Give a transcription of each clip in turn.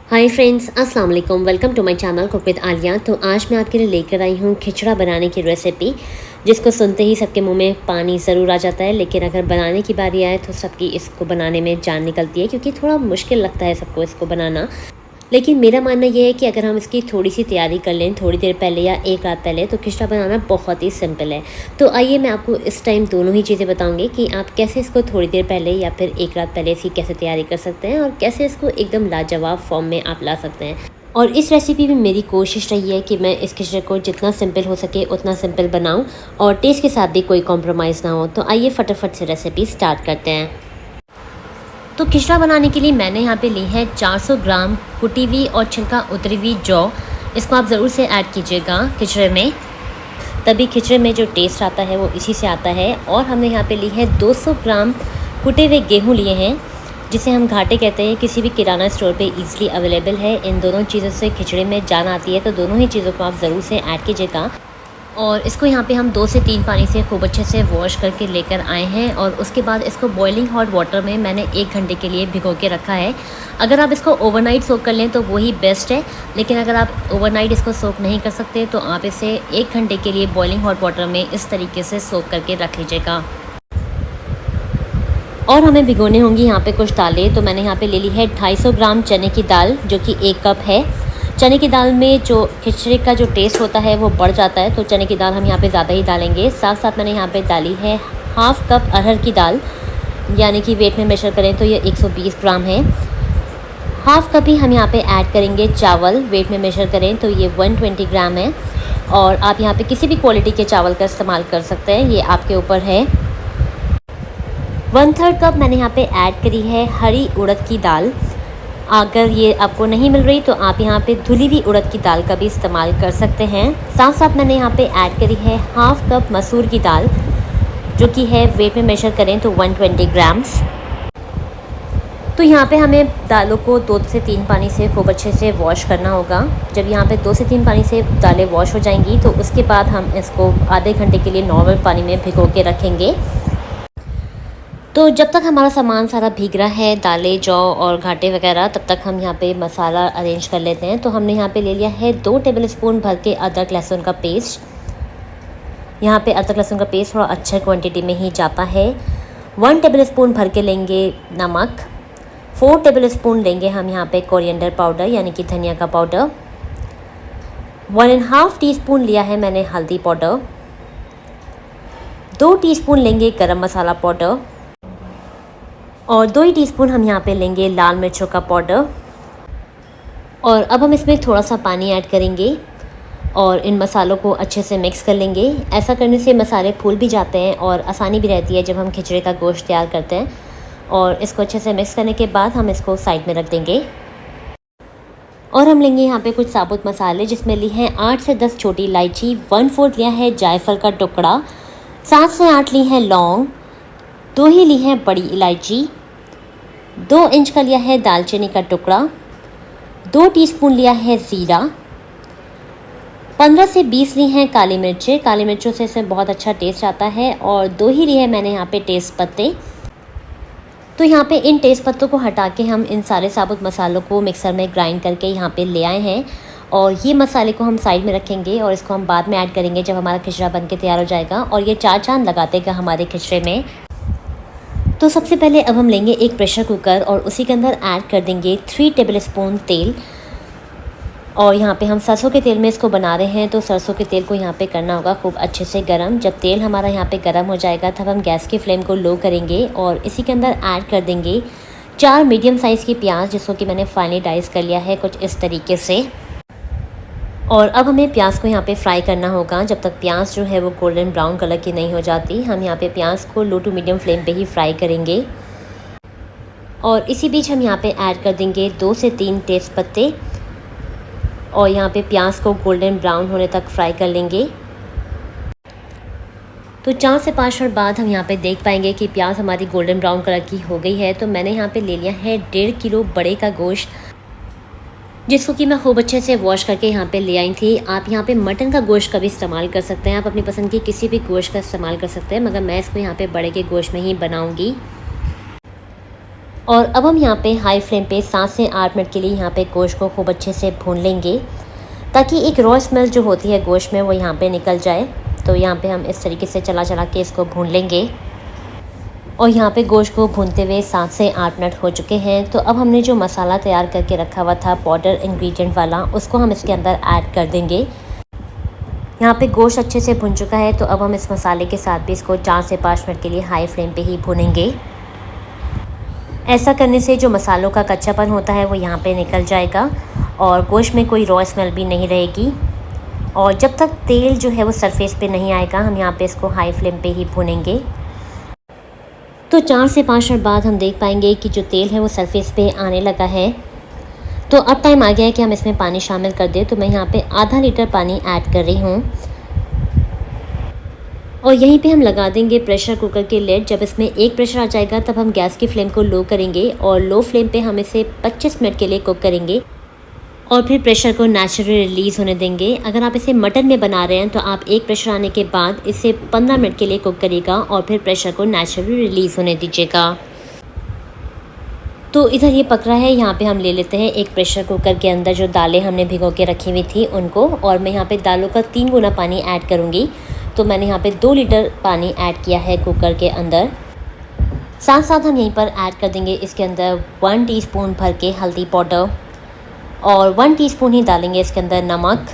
हाय friends, अस्सलाम वालेकुम। Welcome to my channel cook with Aliya. तो आज मैं आपके लिए लेकर आई हूँ खिचड़ा बनाने की रेसिपी, जिसको सुनते ही सबके मुंह में पानी ज़रूर आ जाता है। लेकिन अगर बनाने की बारी आए तो सबकी इसको बनाने में जान निकलती है, क्योंकि थोड़ा मुश्किल लगता है सबको इसको बनाना। लेकिन मेरा मानना ये है कि अगर हम इसकी थोड़ी सी तैयारी कर लें थोड़ी देर पहले या एक रात पहले, तो खिचड़ा बनाना बहुत ही सिंपल है। तो आइए मैं आपको इस टाइम दोनों ही चीज़ें बताऊंगी कि आप कैसे इसको थोड़ी देर पहले या फिर एक रात पहले इसकी कैसे तैयारी कर सकते हैं और कैसे इसको एकदम लाजवाब फॉर्म में आप ला सकते हैं। और इस रेसिपी में मेरी कोशिश रही है कि मैं इस खिचड़े को जितना सिंपल हो सके उतना सिंपल बनाऊं और टेस्ट के साथ भी कोई कॉम्प्रोमाइज़ ना हो। तो आइए फटाफट से रेसिपी स्टार्ट करते हैं। तो खिचड़ा बनाने के लिए मैंने यहाँ पे ली है 400 ग्राम कुटी हुई और छिलका उतरी हुई जौ। इसको आप ज़रूर से ऐड कीजिएगा खिचड़े में, तभी खिचड़े में जो टेस्ट आता है वो इसी से आता है। और हमने यहाँ पे ली है 200 ग्राम कुटे हुए गेहूँ लिए हैं, जिसे हम घाटे कहते हैं। किसी भी किराना स्टोर पे इजीली अवेलेबल है। इन दोनों चीज़ों से खिचड़े में जान आती है, तो दोनों ही चीज़ों को आप ज़रूर से ऐड कीजिएगा। और इसको यहाँ पे हम 2 से 3 पानी से खूब अच्छे से वॉश करके लेकर आए हैं। और उसके बाद इसको बॉइलिंग हॉट वाटर में मैंने 1 घंटे के लिए भिगो के रखा है। अगर आप इसको ओवरनाइट सोक कर लें तो वही बेस्ट है, लेकिन अगर आप ओवरनाइट इसको सोक नहीं कर सकते तो आप इसे 1 घंटे के लिए बॉइलिंग हॉट वाटर में इस तरीके से सोक करके रख लीजिएगा। और हमें भिगोने होंगी यहाँ पे कुछ दालें। तो मैंने यहाँ पे ले ली है 250 ग्राम चने की दाल, जो कि 1 कप है। चने की दाल में जो खिचड़ी का जो टेस्ट होता है वो बढ़ जाता है, तो चने की दाल हम यहाँ पे ज़्यादा ही डालेंगे। साथ साथ मैंने यहाँ पे डाली है हाफ़ कप अरहर की दाल, यानी कि वेट में मेजर करें तो ये 120 ग्राम है। हाफ़ कप ही हम यहाँ पे ऐड करेंगे चावल, वेट में मेजर करें तो ये 120 ग्राम है। और आप यहाँ पे किसी भी क्वालिटी के चावल का इस्तेमाल कर सकते हैं, ये आपके ऊपर है। 1/3 कप मैंने यहाँ पे ऐड करी है हरी उड़द की दाल। अगर ये आपको नहीं मिल रही तो आप यहाँ पे धुली हुई उड़द की दाल का भी इस्तेमाल कर सकते हैं। साथ साथ मैंने यहाँ पे ऐड करी है हाफ़ कप मसूर की दाल, जो कि है वेट में मेजर करें तो 120 ग्राम्स। तो यहाँ पे हमें दालों को 2 से 3 पानी से खूब अच्छे से वॉश करना होगा। जब यहाँ पे 2 से 3 पानी से दालें वॉश हो जाएंगी तो उसके बाद हम इसको आधे घंटे के लिए नॉर्मल पानी में भिगो के रखेंगे। तो जब तक हमारा सामान सारा भीग रहा है, दालें, जौ और घाटे वगैरह, तब तक हम यहाँ पे मसाला अरेंज कर लेते हैं। तो हमने यहाँ पे ले लिया है 2 टेबलस्पून भर के अदरक लहसुन का पेस्ट। यहाँ पे अदरक लहसुन का पेस्ट थोड़ा अच्छा क्वांटिटी में ही जाता है। 1 टेबलस्पून भर के लेंगे नमक। 4 टेबलस्पून लेंगे हम यहाँ पे कोरिएंडर पाउडर, यानी कि धनिया का पाउडर। 1.5 टीस्पून लिया है मैंने हल्दी पाउडर। 2 टीस्पून लेंगे गरम मसाला पाउडर और 2 ही टीस्पून हम यहाँ पे लेंगे लाल मिर्चों का पाउडर। और अब हम इसमें थोड़ा सा पानी ऐड करेंगे और इन मसालों को अच्छे से मिक्स कर लेंगे। ऐसा करने से मसाले फूल भी जाते हैं और आसानी भी रहती है जब हम खिचड़े का गोश्त तैयार करते हैं। और इसको अच्छे से मिक्स करने के बाद हम इसको साइड में रख देंगे। और हम लेंगे यहाँ पे कुछ साबुत मसाले, जिसमें ली हैं 8 से 10 छोटी इलायची, 1/4 लिया है जायफल का टुकड़ा, 7 से 8 ली है लौंग, 2 ही ली है बड़ी इलायची, 2 इंच का लिया है दालचीनी का टुकड़ा, 2 टीस्पून लिया है ज़ीरा, 15 से 20 ली हैं काली मिर्चें। काली मिर्चों से इसमें बहुत अच्छा टेस्ट आता है। और 2 ही ली है मैंने यहाँ पे तेज़ पत्ते। तो यहाँ पे इन तेज़ पत्तों को हटा के हम इन सारे साबुत मसालों को मिक्सर में ग्राइंड करके यहाँ पे ले आए हैं। और ये मसाले को हम साइड में रखेंगे और इसको हम बाद में ऐड करेंगे जब हमारा खिचड़ा बन के तैयार हो जाएगा। और ये 4 चांद लगातेगा हमारे खिचड़े में। तो सबसे पहले अब हम लेंगे एक प्रेशर कुकर और उसी के अंदर ऐड कर देंगे 3 टेबलस्पून तेल। और यहाँ पे हम सरसों के तेल में इसको बना रहे हैं, तो सरसों के तेल को यहाँ पे करना होगा खूब अच्छे से गरम। जब तेल हमारा यहाँ पे गरम हो जाएगा तब हम गैस की फ्लेम को लो करेंगे और इसी के अंदर ऐड कर देंगे 4 मीडियम साइज़ की प्याज, जिसको कि मैंने फाइनली डाइस कर लिया है कुछ इस तरीके से। और अब हमें प्याज को यहाँ पे फ्राई करना होगा जब तक प्याज जो है वो गोल्डन ब्राउन कलर की नहीं हो जाती। हम यहाँ पे प्याज को लो टू मीडियम फ्लेम पे ही फ्राई करेंगे। और इसी बीच हम यहाँ पे ऐड कर देंगे 2 से 3 तेज़ पत्ते और यहाँ पे प्याज को गोल्डन ब्राउन होने तक फ्राई कर लेंगे। तो 4 से 5 मिनट बाद हम यहाँ पे देख पाएंगे कि प्याज हमारी गोल्डन ब्राउन कलर की हो गई है। तो मैंने यहाँ पे ले लिया है 1.5 किलो बड़े का गोश्त, जिसको कि मैं खूब अच्छे से वॉश करके यहाँ पे ले आई थी। आप यहाँ पे मटन का गोश्त का भी इस्तेमाल कर सकते हैं, आप अपनी पसंद की किसी भी गोश्त का इस्तेमाल कर सकते हैं, मगर मैं इसको यहाँ पे बड़े के गोश्त में ही बनाऊँगी। और अब हम यहाँ पे हाई फ्लेम पे 7 से 8 मिनट के लिए यहाँ पे गोश्त को खूब अच्छे से भून लेंगे, ताकि एक रॉ स्मेल जो होती है गोश्त में वो यहाँ पे निकल जाए। तो यहाँ पे हम इस तरीके से चला चला के इसको भून लेंगे। और यहाँ पे गोश्त को भूनते हुए 7 से 8 मिनट हो चुके हैं। तो अब हमने जो मसाला तैयार करके रखा हुआ था पाउडर इंग्रेडिएंट वाला, उसको हम इसके अंदर ऐड कर देंगे। यहाँ पे गोश्त अच्छे से भुन चुका है, तो अब हम इस मसाले के साथ भी इसको 4 से 5 मिनट के लिए हाई फ्लेम पे ही भुनेंगे। ऐसा करने से जो मसालों का कच्चापन होता है वो यहाँ पे निकल जाएगा और गोश्त में कोई रॉ स्मेल भी नहीं रहेगी। और जब तक तेल जो है वो सरफेस पे नहीं आएगा, हम यहाँ पे इसको हाई फ्लेम पे ही भुनेंगे। तो 4 से 5 मिनट बाद हम देख पाएंगे कि जो तेल है वो सरफेस पे आने लगा है। तो अब टाइम आ गया है कि हम इसमें पानी शामिल कर दें। तो मैं यहाँ पे आधा लीटर पानी ऐड कर रही हूँ और यहीं पे हम लगा देंगे प्रेशर कुकर की लिड। जब इसमें एक प्रेशर आ जाएगा तब हम गैस की फ्लेम को लो करेंगे और लो फ्लेम पे हम इसे 25 मिनट के लिए कुक करेंगे और फिर प्रेशर को नेचुरली रिलीज़ होने देंगे। अगर आप इसे मटन में बना रहे हैं तो आप एक प्रेशर आने के बाद इसे 15 मिनट के लिए कुक करिएगा और फिर प्रेशर को नेचुरली रिलीज़ होने दीजिएगा। तो इधर ये पक रहा है। यहाँ पे हम ले लेते हैं एक प्रेशर कुकर के अंदर जो दालें हमने भिगो के रखी हुई थी उनको, और मैं यहाँ पे दालों का 3 गुना पानी ऐड करूँगी। तो मैंने यहाँ पे 2 लीटर पानी ऐड किया है कुकर के अंदर। साथ साथ हम यहीं पर ऐड कर देंगे इसके अंदर 1 टीस्पून भर के हल्दी पाउडर और 1 टीस्पून ही डालेंगे इसके अंदर नमक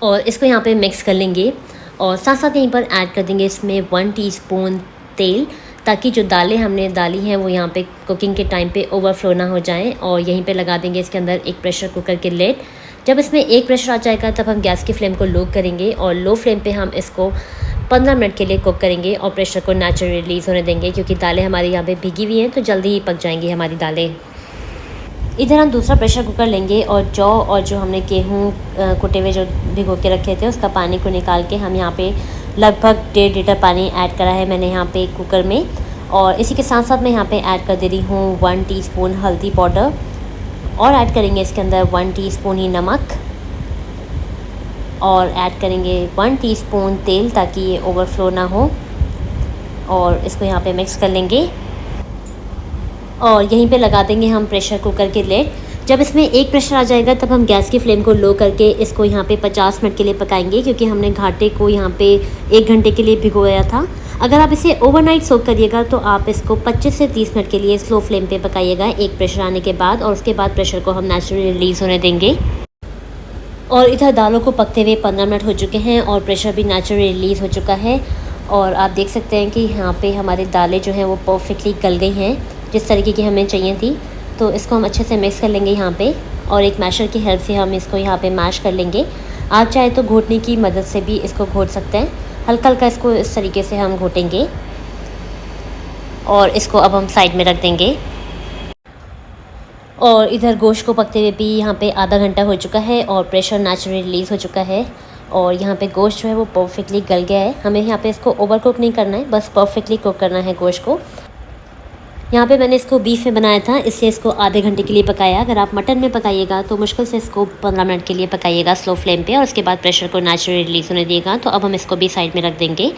और इसको यहाँ पे मिक्स कर लेंगे। और साथ साथ यहीं पर ऐड कर देंगे इसमें 1 टीस्पून तेल, ताकि जो दालें हमने डाली हैं वो यहाँ पे कुकिंग के टाइम पे ओवरफ्लो ना हो जाएं। और यहीं पे लगा देंगे इसके अंदर एक प्रेशर कुकर की लिड। जब इसमें एक प्रेशर आ जाएगा तब हम गैस की फ्लेम को लो करेंगे और लो फ्लेम पे हम इसको 15 मिनट के लिए कुक करेंगे और प्रेशर को नेचुरली रिलीज़ होने देंगे, क्योंकि दालें हमारी यहाँ पे भीगी हुई हैं तो जल्दी ही पक जाएंगी हमारी दालें। इधर हम दूसरा प्रेशर कुकर लेंगे और जौ और जो हमने गेहूँ कुटे हुए जो भिगो के रखे थे उसका पानी को निकाल के हम यहाँ पे लगभग 1.5 लीटर पानी ऐड करा है मैंने यहाँ पे कुकर में। और इसी के साथ साथ मैं यहाँ पे ऐड कर दे रही हूँ 1 टीस्पून हल्दी पाउडर और ऐड करेंगे इसके अंदर 1 टीस्पून ही नमक और ऐड करेंगे 1 टीस्पून तेल, ताकि ये ओवरफ्लो ना हो। और इसको यहाँ पे मिक्स कर लेंगे और यहीं पे लगा देंगे हम प्रेशर कुकर की लिड। जब इसमें एक प्रेशर आ जाएगा तब हम गैस की फ्लेम को लो करके इसको यहाँ पे 50 मिनट के लिए पकाएंगे, क्योंकि हमने घाटे को यहाँ पे 1 घंटे के लिए भिगोया था। अगर आप इसे ओवरनाइट सोक करिएगा तो आप इसको 25 से 30 मिनट के लिए स्लो फ्लेम पे पकाइएगा एक प्रेशर आने के बाद, और उसके बाद प्रेशर को हम नेचुरली रिलीज़ होने देंगे। और इधर दालों को पकते हुए 15 मिनट हो चुके हैं और प्रेशर भी नेचुरली रिलीज़ हो चुका है। और आप देख सकते हैं कि यहाँ पे हमारी दालें जो हैं वो परफेक्टली गल गई हैं जिस तरीके की हमें चाहिए थी। तो इसको हम अच्छे से मिक्स कर लेंगे यहाँ पे, और एक मैशर की हेल्प से हम इसको यहाँ पे मैश कर लेंगे। आप चाहे तो घोटने की मदद से भी इसको घोट सकते हैं। हल्का हल्का इसको इस तरीके से हम घोटेंगे और इसको अब हम साइड में रख देंगे। और इधर गोश्त को पकते हुए भी यहाँ पे आधा घंटा हो चुका है और प्रेशर नेचुरली रिलीज़ हो चुका है और यहाँ पे गोश्त जो है वो परफेक्टली गल गया है। हमें यहाँ पे इसको ओवर कुक नहीं करना है, बस परफेक्टली कुक करना है गोश्त को। यहाँ पे मैंने इसको बीफ में बनाया था, इसलिए इसको आधे घंटे के लिए पकाया। अगर आप मटन में पकाइएगा तो मुश्किल से इसको 15 मिनट के लिए पकाइएगा स्लो फ्लेम पे, और उसके बाद प्रेशर को नेचुरली रिलीज़ होने दिएगा। तो अब हम इसको भी साइड में रख देंगे।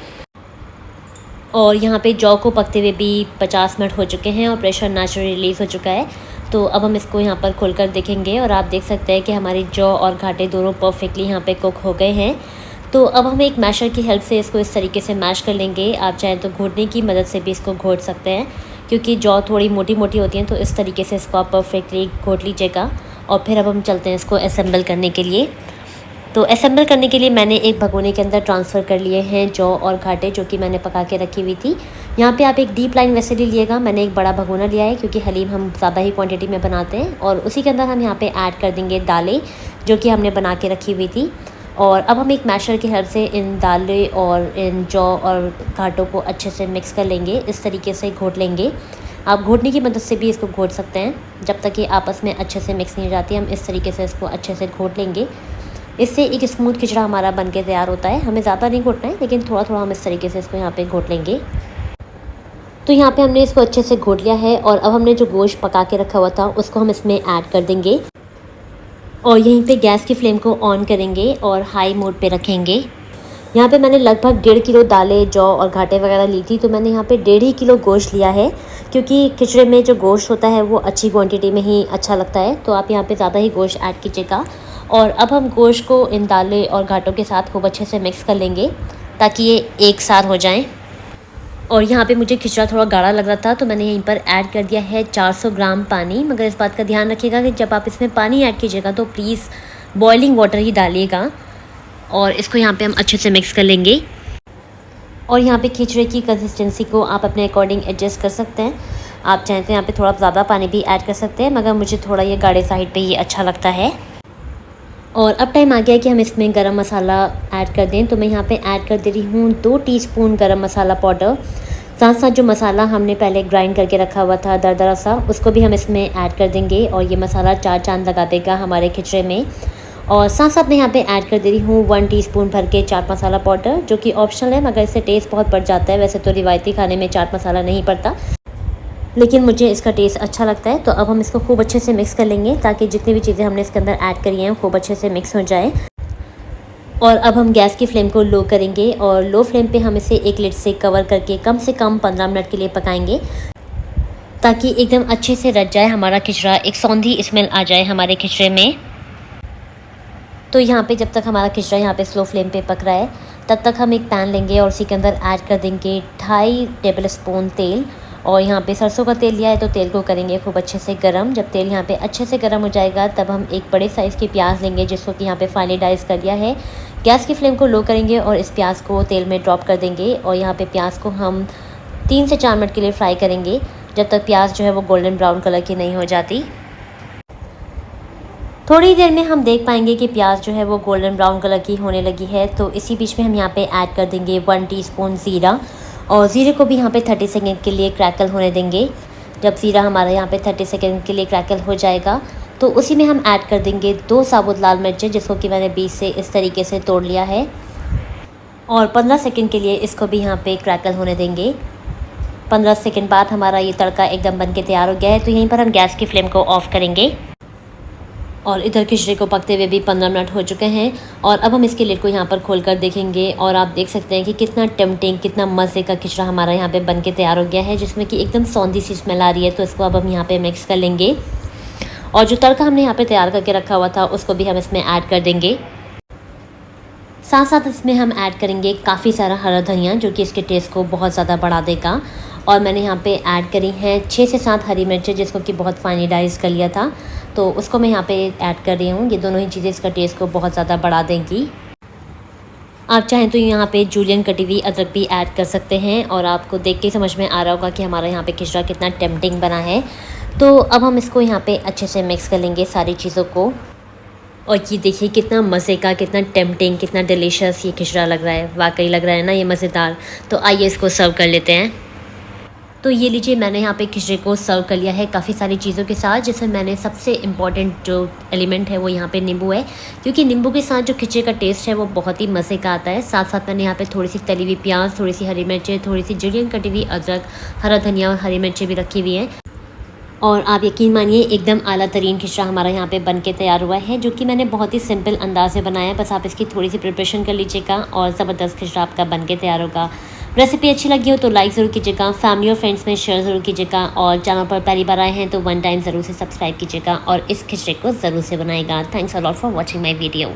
और यहाँ पे जौ को पकते हुए भी 50 मिनट हो चुके हैं और प्रेशर नेचुरली रिलीज़ हो चुका है। तो अब हम इसको यहाँ पर खोलकर देखेंगे और आप देख सकते हैं कि हमारी जौ और घाटे दोनों परफेक्टली यहाँ पे कुक हो गए हैं। तो अब हम एक मैशर की हेल्प से इसको इस तरीके से मैश कर लेंगे। आप चाहें तो घोटने की मदद से भी इसको घोट सकते हैं, क्योंकि जौ थोड़ी मोटी मोटी होती हैं। तो इस तरीके से इसको आप परफेक्टली घोट लीजिएगा। और फिर अब हम चलते हैं इसको असेंबल करने के लिए। तो असेंबल करने के लिए मैंने एक भगोने के अंदर ट्रांसफ़र कर लिए हैं जौ और घाटे, जो कि मैंने पका के रखी हुई थी। यहाँ पे आप एक डीप लाइन वैसे लीजिएगा। मैंने एक बड़ा भगोना लिया है क्योंकि हलीम हम ज़्यादा ही क्वांटिटी में बनाते हैं। और उसी के अंदर हम यहाँ पे ऐड कर देंगे दालें जो कि हमने बना के रखी हुई थी। और अब हम एक मैशर की हेल्प से इन दालें और इन जौ और घाटों को अच्छे से मिक्स कर लेंगे। इस तरीके से घोट लेंगे। आप घोटने की मदद से भी इसको घोट सकते हैं, जब तक कि आपस में अच्छे से मिक्स नहीं हो जाती। हम इस तरीके से इसको अच्छे से घोट लेंगे। इससे एक स्मूथ खिचड़ा हमारा बन के तैयार होता है। हमें ज़्यादा नहीं घोटना है, लेकिन थोड़ा थोड़ा हम इस तरीके से इसको यहाँ पे घोट लेंगे। तो यहाँ पे हमने इसको अच्छे से घोट लिया है और अब हमने जो गोश्त पका के रखा हुआ था उसको हम इसमें ऐड कर देंगे और यहीं पे गैस की फ्लेम को ऑन करेंगे और हाई मोड पे रखेंगे। यहाँ पे मैंने लगभग 1.5 किलो दालें, जौ और घाटे वगैरह ली थी, तो मैंने यहाँ पे 1.5 ही किलो गोश्त लिया है, क्योंकि खिचड़े में जो गोश्त होता है वो अच्छी क्वांटिटी में ही अच्छा लगता है, तो आप यहाँ पे ज़्यादा ही गोश्त ऐड कीजिएगा। और अब हम गोश्त को इन दालें और घाटों के साथ खूब अच्छे से मिक्स कर लेंगे ताकि ये एक साथ हो जाएँ। और यहाँ पे मुझे खिचड़ा थोड़ा गाढ़ा लग रहा था, तो मैंने यहीं पर ऐड कर दिया है 400 ग्राम पानी। मगर इस बात का ध्यान रखिएगा कि जब आप इसमें पानी ऐड कीजिएगा तो प्लीज़ बॉइलिंग वाटर ही डालिएगा। और इसको यहाँ पे हम अच्छे से मिक्स कर लेंगे। और यहाँ पे खिचड़े की कंसिस्टेंसी को आप अपने अकॉर्डिंग एडजस्ट कर सकते हैं। आप चाहें तो यहाँ पे थोड़ा ज़्यादा पानी भी ऐड कर सकते हैं, मगर मुझे थोड़ा ये गाढ़े साइड पे ही अच्छा लगता है। और अब टाइम आ गया है कि हम इसमें गरम मसाला ऐड कर दें, तो मैं यहाँ पे ऐड कर दे रही हूँ 2 टीस्पून गरम मसाला पाउडर। साथ साथ जो मसाला हमने पहले ग्राइंड करके रखा हुआ था दरदरा सा, उसको भी हम इसमें ऐड कर देंगे और ये मसाला 4 चांद लगा देगा हमारे खिचड़े में। और साथ साथ मैं यहाँ पे ऐड कर दे रही हूँ 1 टीस्पून भर के चाट मसाला पाउडर, जो कि ऑप्शनल है, मगर इससे टेस्ट बहुत बढ़ जाता है। वैसे तो रिवायती खाने में चाट मसाला नहीं पड़ता, लेकिन मुझे इसका टेस्ट अच्छा लगता है। तो अब हम इसको खूब अच्छे से मिक्स कर लेंगे ताकि जितनी भी चीज़ें हमने इसके अंदर ऐड करी हैं खूब अच्छे से मिक्स हो जाए। और अब हम गैस की फ्लेम को लो करेंगे और लो फ्लेम पे हम इसे एक लिड से कवर करके कम से कम 15 मिनट के लिए पकाएंगे, ताकि एकदम अच्छे से रच जाए हमारा खिचड़ा, एक सौंधी स्मेल आ जाए हमारे खिचड़े में। तो यहाँ पे जब तक हमारा खिचड़ा यहाँ पे स्लो फ्लेम पे पक रहा है, तब तक हम एक पैन लेंगे और उसी के अंदर ऐड कर देंगे 2.5 टेबल स्पून तेल। और यहाँ पे सरसों का तेल लिया है, तो तेल को करेंगे खूब अच्छे से गरम। जब तेल यहाँ पे अच्छे से गरम हो जाएगा, तब हम एक बड़े साइज़ की प्याज लेंगे, जिसको कि यहाँ पे फाइनली डाइस कर दिया है। गैस की फ्लेम को लो करेंगे और इस प्याज को तेल में ड्रॉप कर देंगे। और यहाँ पे प्याज को हम 3 से 4 मिनट के लिए फ्राई करेंगे, जब तक प्याज जो है वो गोल्डन ब्राउन कलर की नहीं हो जाती। थोड़ी देर में हम देख पाएंगे कि प्याज जो है वो गोल्डन ब्राउन कलर की होने लगी है, तो इसी बीच में हम यहाँ पे ऐड कर देंगे 1 टीस्पून ज़ीरा। और ज़ीरे को भी यहाँ पे 30 सेकंड के लिए क्रैकल होने देंगे। जब ज़ीरा हमारा यहाँ पे 30 सेकंड के लिए क्रैकल हो जाएगा, तो उसी में हम ऐड कर देंगे 2 साबुत लाल मिर्चें, जिसको कि मैंने बीच से इस तरीके से तोड़ लिया है। और 15 सेकंड के लिए इसको भी यहाँ पे क्रैकल होने देंगे। 15 सेकंड बाद हमारा ये तड़का एकदम बन के तैयार हो गया है, तो यहीं पर हम गैस की फ्लेम को ऑफ़ करेंगे। और इधर खिचड़ी को पकते हुए भी 15 मिनट हो चुके हैं। और अब हम इसके लिड को यहाँ पर खोलकर देखेंगे और आप देख सकते हैं कि कितना टेम्पटिंग, कितना मज़े का खिचड़ा हमारा यहाँ पे बन के तैयार हो गया है, जिसमें कि एकदम सौंधी सी स्मेल आ रही है। तो इसको अब हम यहाँ पे मिक्स कर लेंगे। और जो तड़का हमने यहाँ पे तैयार करके रखा हुआ था, उसको भी हम इसमें ऐड कर देंगे। साथ साथ इसमें हम ऐड करेंगे काफ़ी सारा हरा धनिया, जो कि इसके टेस्ट को बहुत ज़्यादा बढ़ा देगा। और मैंने यहाँ पे ऐड करी हैं 6 से 7 हरी मिर्चें, जिसको कि बहुत फाइनली डाइस कर लिया था, तो उसको मैं यहाँ पे ऐड कर रही हूँ। ये दोनों ही चीज़ें इसका टेस्ट को बहुत ज़्यादा बढ़ा देंगी। आप चाहें तो यहाँ पे जूलियन कटी हुई अदरक भी ऐड कर सकते हैं। और आपको देख के समझ में आ रहा होगा कि हमारा यहाँ पे खिचड़ा कितना टेम्पटिंग बना है। तो अब हम इसको यहाँ पे अच्छे से मिक्स कर लेंगे सारी चीज़ों को। और ये देखिए कितना मज़े का, कितना टेम्पटिंग, कितना डिलीशियस ये खिचड़ा लग रहा है। वाकई लग रहा है ना ये मज़ेदार। तो आइए इसको सर्व कर लेते हैं। तो ये लीजिए, मैंने यहाँ पे खिचड़े को सर्व कर लिया है काफ़ी सारी चीज़ों के साथ, जिसमें मैंने सबसे इम्पॉर्टेंट जो एलिमेंट है वो यहाँ पे नींबू है, क्योंकि नींबू के साथ जो खिचड़े का टेस्ट है वो बहुत ही मज़े का आता है। साथ साथ मैंने यहाँ पे थोड़ी सी तली हुई प्याज, थोड़ी सी हरी मिर्चें, थोड़ी सी जुलियन कटी हुई अदरक, हरा धनिया और हरी मिर्चें भी रखी हुई हैं। और आप यकीन मानिए एकदम आला तरीन खिचड़ा हमारा यहाँ पे बन के तैयार हुआ है, जो कि मैंने बहुत ही सिंपल अंदाज से बनाया है। बस आप इसकी थोड़ी सी प्रिपरेशन कर लीजिएगा और ज़बरदस्त खिचड़ा आपका बन के तैयार होगा। रेसिपी अच्छी लगी हो तो लाइक ज़रूर कीजिएगा, फैमिली और फ्रेंड्स में शेयर ज़रूर कीजिएगा, और चैनल पर पहली बार आए हैं तो 1 टाइम ज़रूर से सब्सक्राइब कीजिएगा और इस खिचड़े को ज़रूर से बनाएगा। Thanks a lot for watching my video.